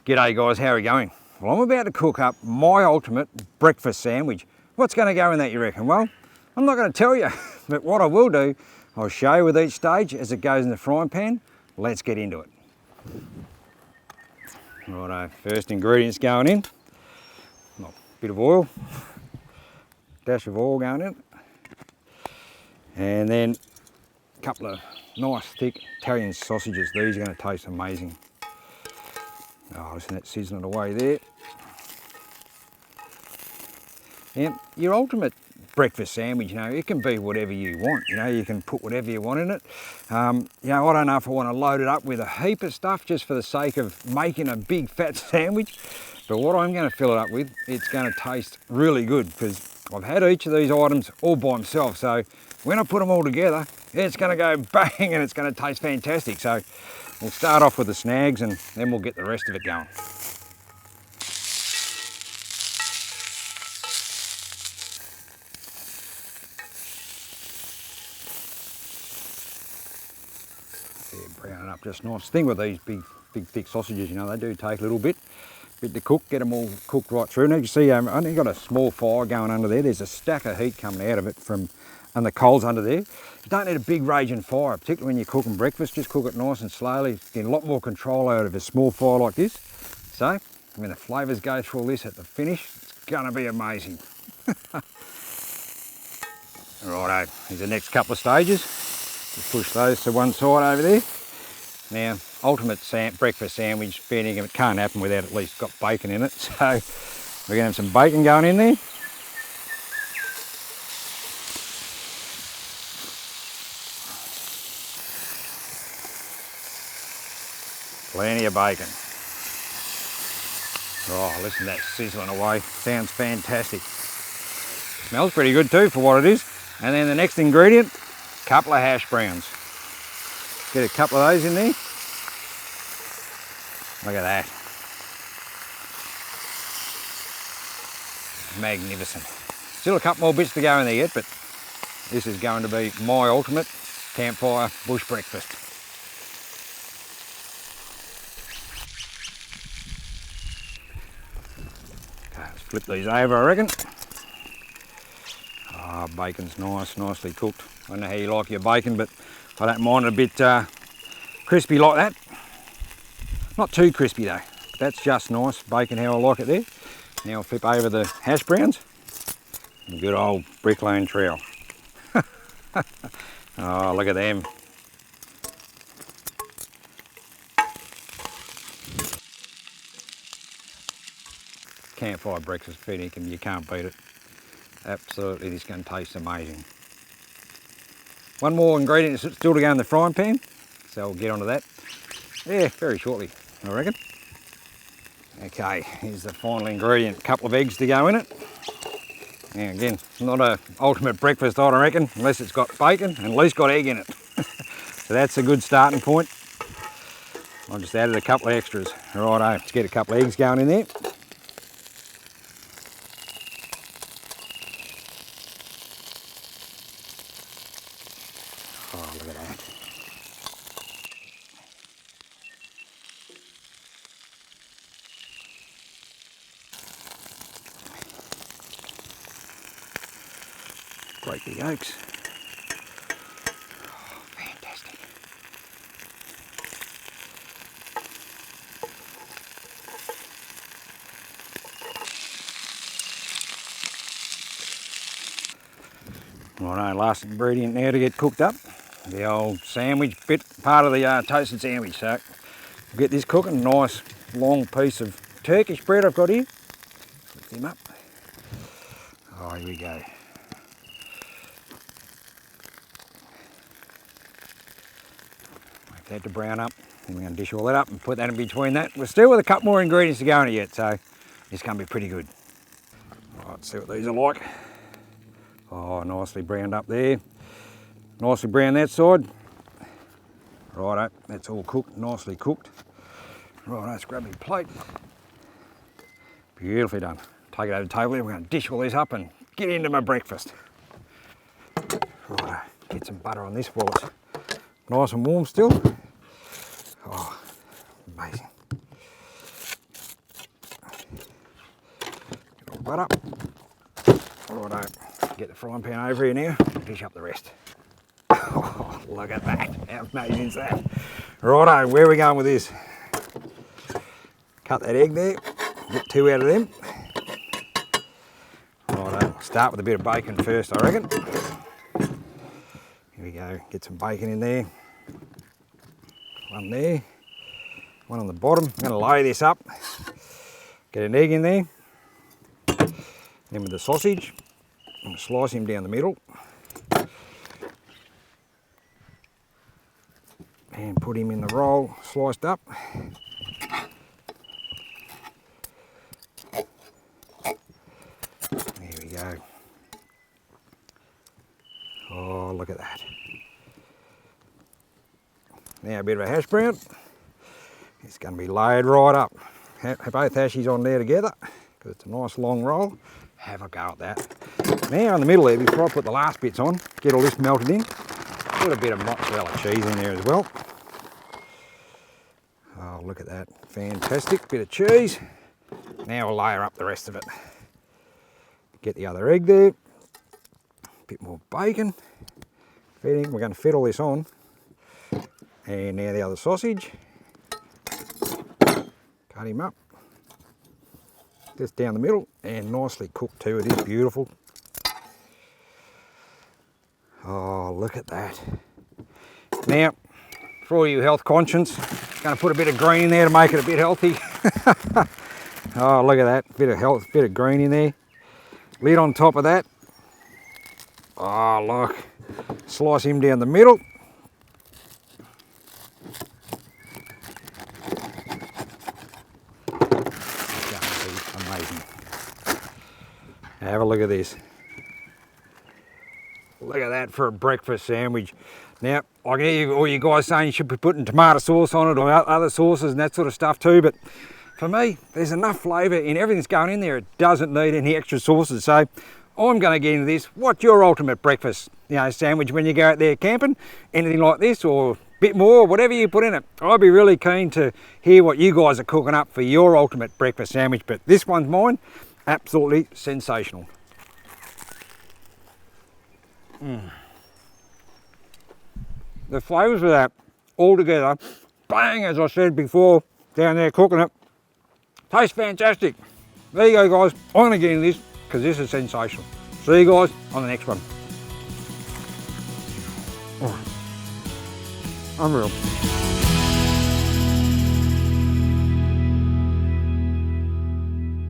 G'day guys, how are we going? Well, I'm about to cook up my ultimate breakfast sandwich. What's going to go in that, you reckon? Well, I'm not going to tell you, but what I will do, I'll show you with each stage as it goes in the frying pan. Let's get into it. Righto, first ingredients going in. A bit of oil, dash of oil going in, and then a couple of nice thick Italian sausages. These are going to taste amazing. Oh, listen to that sizzling away there. And your ultimate breakfast sandwich, you know, it can be whatever you want. You know, you can put whatever you want in it. You know, I don't know if I want to load it up with a heap of stuff just for the sake of making a big fat sandwich. But what I'm going to fill it up with, it's going to taste really good because I've had each of these items all by themselves. So when I put them all together, it's going to go bang and it's going to taste fantastic. So we'll start off with the snags and then we'll get the rest of it going. Yeah, brown it up just nice. The thing with these big thick sausages, you know, they do take a little bit to cook, get them all cooked right through. Now you see, I've only got a small fire going under there. There's a stack of heat coming out of it and the coals under there. You don't need a big raging fire, particularly when you're cooking breakfast. Just cook it nice and slowly. Get a lot more control out of a small fire like this. So when the flavours go through all this at the finish, it's gonna be amazing. Righto, here's the next couple of stages. Just push those to one side over there. Now, ultimate breakfast sandwich, beating it can't happen without at least got bacon in it. So we're gonna have some bacon going in there. Plenty of bacon. Oh, listen to that sizzling away. Sounds fantastic. Smells pretty good too for what it is. And then the next ingredient, a couple of hash browns. Get a couple of those in there. Look at that. Magnificent. Still a couple more bits to go in there yet, but this is going to be my ultimate campfire bush breakfast. Okay, let's flip these over, I reckon. Ah, oh, bacon's nice, nicely cooked. I don't know how you like your bacon, but I don't mind it a bit crispy like that. Not too crispy though. That's just nice. Bacon how I like it there. Now I'll flip over the hash browns. A good old bricklaying trowel. Oh, look at them. Campfire breakfast feeding, you can't beat it. Absolutely, this is going to taste amazing. One more ingredient still to go in the frying pan, so we'll get onto that. Yeah, very shortly, I reckon. Okay, here's the final ingredient. A couple of eggs to go in it. Now again, not an ultimate breakfast, I don't reckon, unless it's got bacon and at least got egg in it. So that's a good starting point. I just added a couple of extras. Righto, let's get a couple of eggs going in there. Oh, look at that. Break the yolks. Oh, fantastic. Righto, last ingredient now to get cooked up. The old sandwich bit, part of the toasted sandwich. So we'll get this cooking. Nice long piece of Turkish bread I've got here. Lift him up. Oh, here we go. Wait for that to brown up. Then we're going to dish all that up and put that in between that. We're still with a couple more ingredients to go in it yet, so it's going to be pretty good. All right, let's see what these are like. Oh, nicely browned up there. Nicely brown that side. Righto, that's all cooked, nicely cooked. Right, let's grab my plate. Beautifully done. Take it over the table here. We're going to dish all this up and get into my breakfast. Right, get some butter on this while it's nice and warm still. Oh, amazing. Righto, get the frying pan over here now, dish up the rest. Oh, look at that, how amazing is that? Righto, where are we going with this? Cut that egg there, get 2 out of them. Righto, start with a bit of bacon first, I reckon. Here we go, get some bacon in there. One there, one on the bottom. I'm going to lay this up, get an egg in there. Then with the sausage, I'm going to slice him down the middle. And put him in the roll, sliced up. There we go. Oh, look at that. Now a bit of a hash brown. It's going to be laid right up. Both hashies on there together, because it's a nice long roll. Have a go at that. Now in the middle there, before I put the last bits on, get all this melted in. Put a bit of mozzarella cheese in there as well. Oh, look at that. Fantastic. Bit of cheese. Now we'll layer up the rest of it. Get the other egg there. Bit more bacon. We're going to fit all this on. And now the other sausage. Cut him up. Just down the middle, and nicely cooked too. It is beautiful. Oh, look at that. Now, for all you health conscious, going to put a bit of green in there to make it a bit healthy. Oh, look at that. Bit of green in there. Lid on top of that. Oh, look. Slice him down the middle. Amazing. Have a look at this. Look at that for a breakfast sandwich. Now, I can hear all you guys saying you should be putting tomato sauce on it or other sauces and that sort of stuff too, but for me, there's enough flavour in everything that's going in there. It doesn't need any extra sauces. So I'm going to get into this. What's your ultimate breakfast, sandwich when you go out there camping? Anything like this or a bit more, whatever you put in it. I'd be really keen to hear what you guys are cooking up for your ultimate breakfast sandwich, but this one's mine. Absolutely sensational. The flavours of that all together, bang, as I said before, down there cooking it, tastes fantastic. There you go, guys. I'm going to get into this because this is sensational. See you guys on the next one. Oh, unreal.